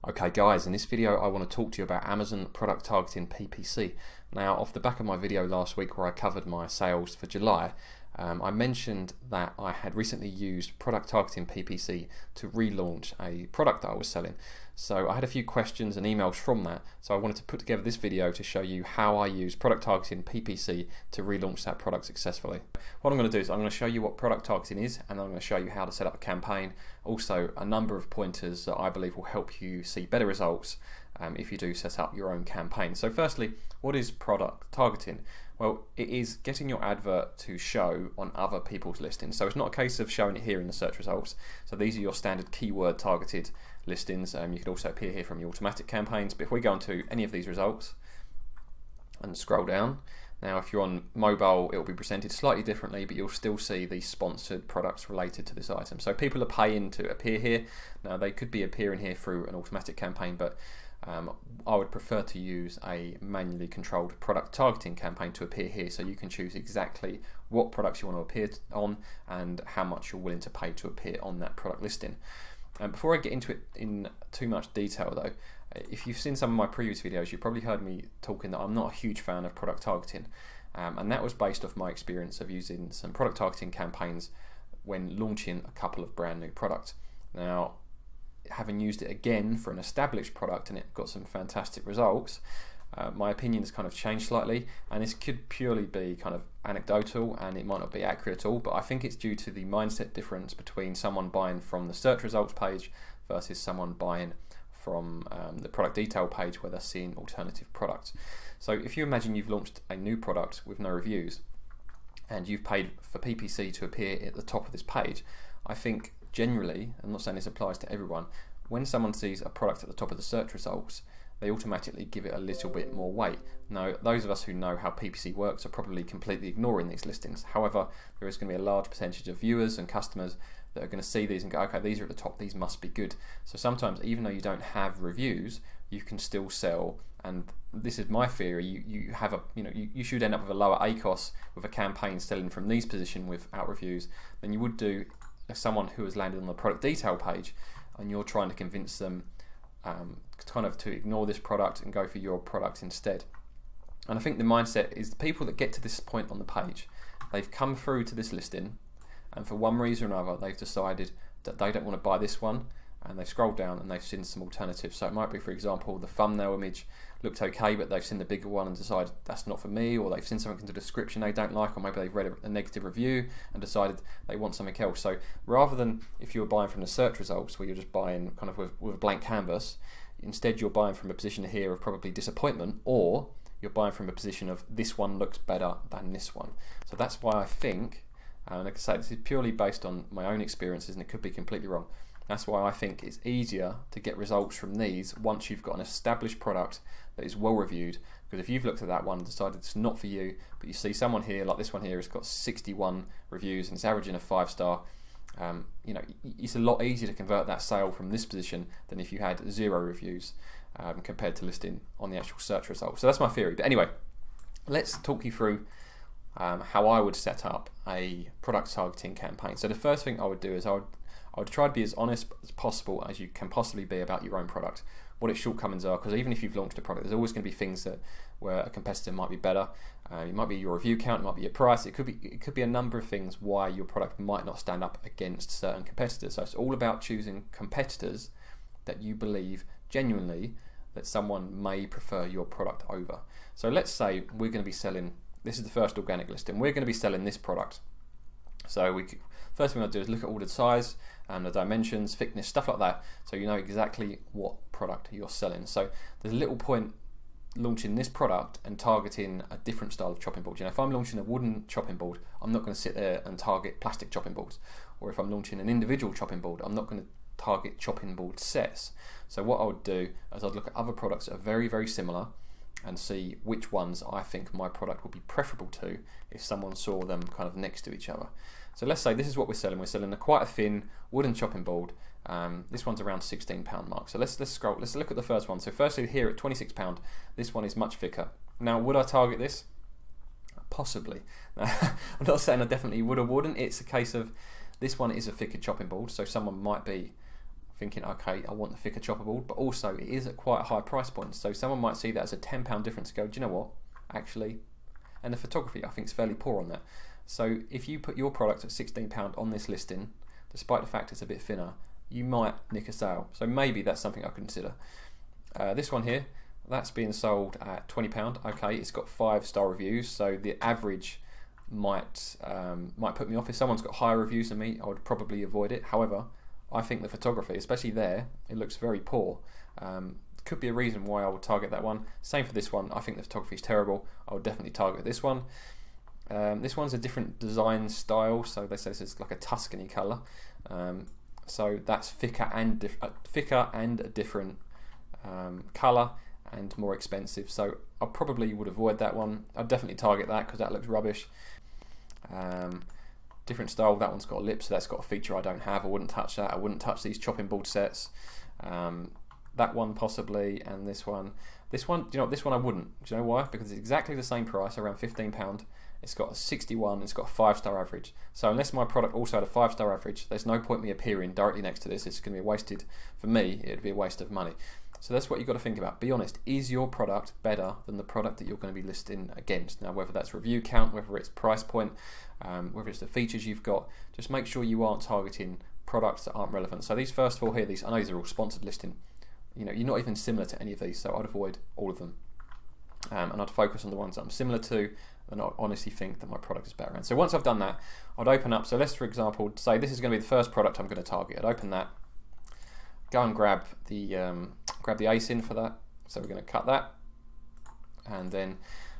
Okay guys, in this video I want to talk to you about Amazon Product Targeting PPC. Now, off the back of my video last week where I covered my sales for July, I mentioned that I had recently used Product Targeting PPC to relaunch a product that I was selling. So I had a few questions and emails from that, so I wanted to put together this video to show you how I use Product Targeting PPC to relaunch that product successfully. What I'm going to do is I'm going to show you what product targeting is, and I'm going to show you how to set up a campaign. Also, a number of pointers that I believe will help you see better results if you do set up your own campaign. So firstly, what is product targeting? Well, it is getting your advert to show on other people's listings. So it's not a case of showing it here in the search results. So these are your standard keyword targeted listings. You could also appear here from your automatic campaigns. But if we go into any of these results and scroll down, now if you're on mobile, it will be presented slightly differently, but you'll still see these sponsored products related to this item. So people are paying to appear here. Now they could be appearing here through an automatic campaign, but I would prefer to use a manually controlled product targeting campaign to appear here, so you can choose exactly what products you want to appear on and how much you're willing to pay to appear on that product listing. Before I get into it in too much detail though, if you've seen some of my previous videos, you've probably heard me talking that I'm not a huge fan of product targeting, and that was based off my experience of using some product targeting campaigns when launching a couple of brand new products. Now, having used it again for an established product and it got some fantastic results, my opinion has kind of changed slightly, and this could purely be kind of anecdotal and it might not be accurate at all, but I think it's due to the mindset difference between someone buying from the search results page versus someone buying from the product detail page where they're seeing alternative products. So if you imagine you've launched a new product with no reviews and you've paid for PPC to appear at the top of this page, I think generally, I'm not saying this applies to everyone, when someone sees a product at the top of the search results, they automatically give it a little bit more weight. Now, those of us who know how PPC works are probably completely ignoring these listings. However, there is going to be a large percentage of viewers and customers that are going to see these and go, okay, these are at the top, these must be good. So sometimes, even though you don't have reviews, you can still sell. And this is my theory. You should end up with a lower ACOS with a campaign selling from these positions without reviews than you would do as someone who has landed on the product detail page and you're trying to convince them kind of to ignore this product and go for your product instead. And I think the mindset is the people that get to this point on the page, they've come through to this listing and for one reason or another they've decided that they don't want to buy this one, and they've scrolled down and they've seen some alternatives. So it might be, for example, the thumbnail image looked okay, but they've seen the bigger one and decided that's not for me, or they've seen something in the description they don't like, or maybe they've read a negative review and decided they want something else. So rather than if you were buying from the search results where you're just buying kind of with a blank canvas, instead you're buying from a position here of probably disappointment, or you're buying from a position of this one looks better than this one. So that's why I think, and like I say, this is purely based on my own experiences and it could be completely wrong, that's why I think it's easier to get results from these once you've got an established product that is well reviewed. Because if you've looked at that one and decided it's not for you, but you see someone here, like this one here, has got 61 reviews and it's averaging a 5-star, it's a lot easier to convert that sale from this position than if you had 0 reviews compared to listing on the actual search results. So that's my theory. But anyway, let's talk you through how I would set up a product targeting campaign. So the first thing I would do is I would try to be as honest as possible as you can possibly be about your own product, what its shortcomings are, because even if you've launched a product, there's always going to be things where a competitor might be better. It might be your review count, it might be your price, it could be a number of things why your product might not stand up against certain competitors. So it's all about choosing competitors that you believe genuinely that someone may prefer your product over. So let's say we're going to be selling, this is the first organic listing, we're going to be selling this product. So first thing I'll do is look at all the size and the dimensions, thickness, stuff like that, so you know exactly what product you're selling. So there's a little point launching this product and targeting a different style of chopping board. If I'm launching a wooden chopping board, I'm not going to sit there and target plastic chopping boards. Or if I'm launching an individual chopping board, I'm not going to target chopping board sets. So what I would do is I'd look at other products that are very, very similar and see which ones I think my product would be preferable to if someone saw them kind of next to each other. So let's say this is what we're selling. We're selling quite a thin wooden chopping board. This one's around £16 mark. So let's scroll. Let's look at the first one. So firstly, here at £26, this one is much thicker. Now, would I target this? Possibly. I'm not saying I definitely would or wouldn't. It's a case of this one is a thicker chopping board, so someone might be thinking, okay, I want the thicker chopper board, but also it is at quite a high price point. So someone might see that as a £10 difference, go, do you know what, actually, and the photography I think is fairly poor on that. So if you put your product at £16 on this listing, despite the fact it's a bit thinner, you might nick a sale. So maybe that's something I consider. This one here, that's being sold at £20. Okay, it's got 5-star reviews, so the average might put me off. If someone's got higher reviews than me, I would probably avoid it. However, I think the photography, especially there, it looks very poor. Could be a reason why I would target that one. Same for this one. I think the photography is terrible. I would definitely target this one. This one's a different design style, so they say this is like a Tuscany colour. So that's thicker and a different colour and more expensive. So I probably would avoid that one. I'd definitely target that because that looks rubbish. Different style. That one's got a lip, so that's got a feature I don't have. I wouldn't touch that. I wouldn't touch these chopping board sets. That one possibly, and this one. This one, do you know what, this one I wouldn't. Do you know why? Because it's exactly the same price, around £15. It's got a 61, it's got a 5-star average. So unless my product also had a 5-star average, there's no point me appearing directly next to this. It's going to be wasted, for me, it'd be a waste of money. So that's what you've got to think about. Be honest, is your product better than the product that you're going to be listing against? Now, whether that's review count, whether it's price point, whether it's the features you've got, just make sure you aren't targeting products that aren't relevant. So these first 4 here, I know these are all sponsored listing. You know, you're not even similar to any of these, so I'd avoid all of them. And I'd focus on the ones that I'm similar to, and I honestly think that my product is better. And so once I've done that, I'd open up, so let's, for example, say this is going to be the first product I'm going to target. I'd open that, go and grab the ASIN for that. So we're going to cut that, and then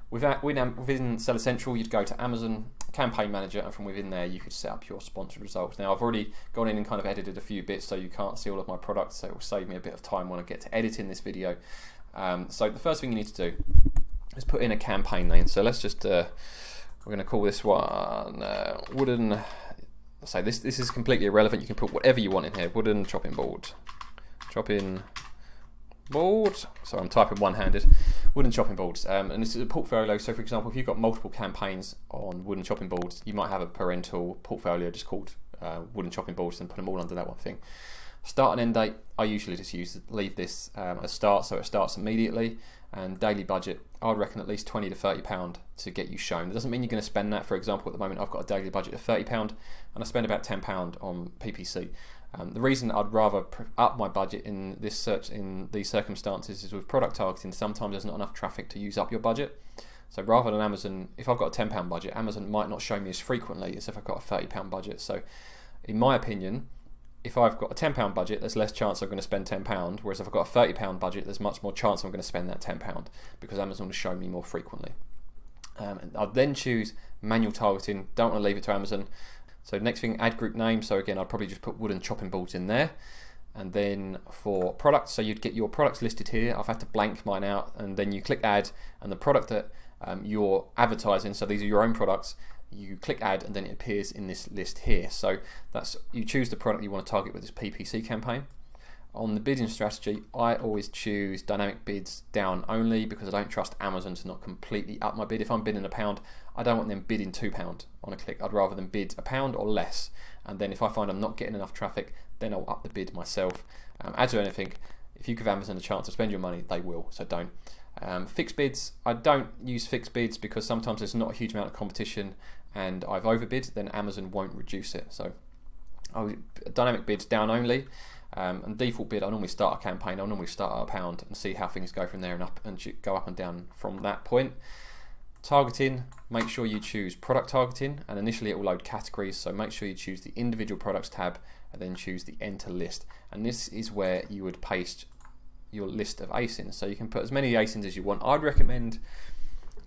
within Seller Central, you'd go to Amazon Campaign Manager, and from within there you could set up your sponsored results. Now I've already gone in and kind of edited a few bits, so you can't see all of my products, so it will save me a bit of time when I get to editing this video. So the first thing you need to do is put in a campaign name. So let's just we're going to call this one wooden. So this is completely irrelevant. You can put whatever you want in here. Wooden chopping board. So I'm typing one-handed. Wooden chopping boards, and this is a portfolio. So for example, if you've got multiple campaigns on wooden chopping boards, you might have a parental portfolio just called wooden chopping boards, and put them all under that one thing. Start and end date, I usually just leave this as start, so it starts immediately. And daily budget, I would reckon at least £20 to £30 to get you shown. It doesn't mean you're going to spend that. For example, at the moment I've got a daily budget of £30 and I spend about £10 on PPC. The reason I'd rather up my budget in this search in these circumstances is with product targeting, sometimes there's not enough traffic to use up your budget. So rather than Amazon, if I've got a £10 budget, Amazon might not show me as frequently as if I've got a £30 budget. So in my opinion, if I've got a £10 budget, there's less chance I'm going to spend £10, whereas if I've got a £30 budget, there's much more chance I'm going to spend that £10 because Amazon will show me more frequently. I'll then choose manual targeting, don't want to leave it to Amazon. So next thing, add group name. So again, I'd probably just put wooden chopping boards in there. And then for products, so you'd get your products listed here. I've had to blank mine out, and then you click add, and the product that you're advertising, so these are your own products, you click add, and then it appears in this list here. So that's, you choose the product you want to target with this PPC campaign. On the bidding strategy, I always choose dynamic bids down only because I don't trust Amazon to not completely up my bid. If I'm bidding £1, I don't want them bidding £2 on a click. I'd rather them bid £1 or less. And then if I find I'm not getting enough traffic, then I'll up the bid myself. As with anything, if you give Amazon a chance to spend your money, they will, so don't. Fixed bids, I don't use fixed bids because sometimes there's not a huge amount of competition and I've overbid, then Amazon won't reduce it. So dynamic bids down only. And default bid, I normally start a campaign, I'll normally start at £1 and see how things go from there and up and go up and down from that point. Targeting, make sure you choose product targeting, and initially it will load categories, so make sure you choose the individual products tab and then choose the enter list, and this is where you would paste your list of ASINs. So you can put as many ASINs as you want. I'd recommend,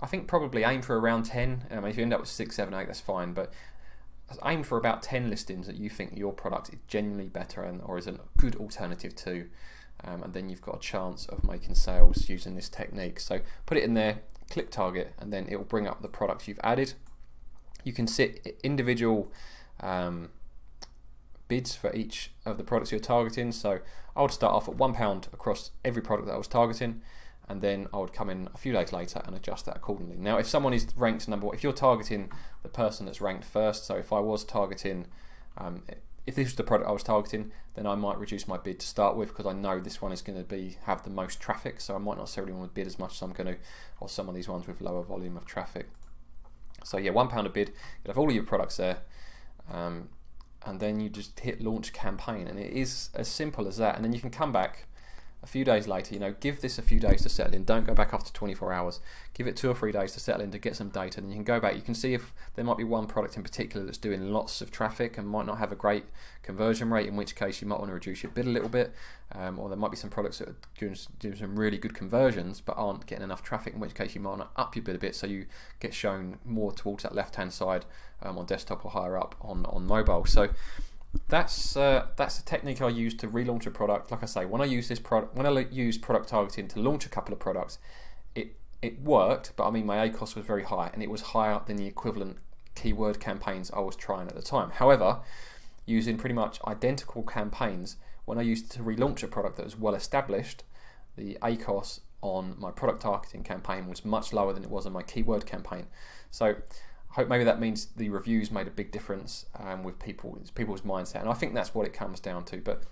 I think probably aim for around 10. I mean, if you end up with 6, 7, 8, that's fine, but aim for about 10 listings that you think your product is genuinely better and or is a good alternative to, and then you've got a chance of making sales using this technique. So put it in there, click target, and then it will bring up the products you've added. You can set individual bids for each of the products you're targeting. So I would start off at £1 across every product that I was targeting, and then I would come in a few days later and adjust that accordingly. Now, if someone is ranked number one, if you're targeting the person that's ranked first, so if I was targeting, if this was the product I was targeting, then I might reduce my bid to start with, because I know this one is going to have the most traffic, so I might not necessarily want to bid as much as I'm going to on some of these ones with lower volume of traffic. So yeah, £1 a bid, you'll have all of your products there, and then you just hit launch campaign, and it is as simple as that. And then you can come back a few days later, give this a few days to settle in. Don't go back after 24 hours. Give it 2 or 3 days to settle in, to get some data, and you can go back. You can see if there might be one product in particular that's doing lots of traffic and might not have a great conversion rate, in which case you might want to reduce your bid a little bit, or there might be some products that are doing some really good conversions but aren't getting enough traffic, in which case you might want to up your bid a bit so you get shown more towards that left-hand side on desktop or higher up on mobile. So that's a technique I use to relaunch a product. Like I say, when I use product targeting to launch a couple of products, it worked, but I mean my ACOS was very high, and it was higher than the equivalent keyword campaigns I was trying at the time. However, using pretty much identical campaigns, when I used to relaunch a product that was well established, the ACOS on my product targeting campaign was much lower than it was on my keyword campaign. So I hope maybe that means the reviews made a big difference with people's mindset, and I think that's what it comes down to. But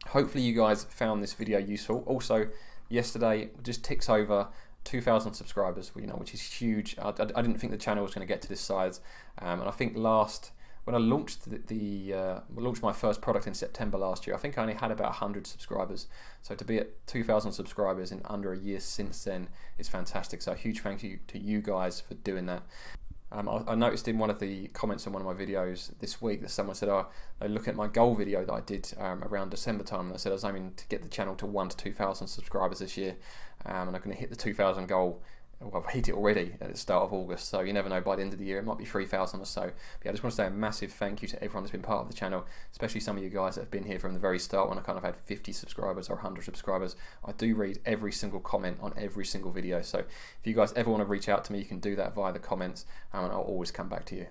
hopefully you guys found this video useful. Also, yesterday just ticks over 2,000 subscribers, which is huge. I didn't think the channel was going to get to this size, and I think when I launched launched my first product in September last year, I think I only had about 100 subscribers. So to be at 2,000 subscribers in under a year since then is fantastic. So a huge thank you to you guys for doing that. I noticed in one of the comments on one of my videos this week that someone said, they look at my goal video that I did around December time, and I said I was aiming to get the channel to 1,000 to 2,000 subscribers this year, and I'm going to hit the 2,000 goal. Well, I've hit it already at the start of August, so you never know, by the end of the year it might be 3,000 or so. But yeah, I just want to say a massive thank you to everyone that's been part of the channel, especially some of you guys that have been here from the very start when I kind of had 50 subscribers or 100 subscribers. I do read every single comment on every single video, so if you guys ever want to reach out to me, you can do that via the comments, and I'll always come back to you.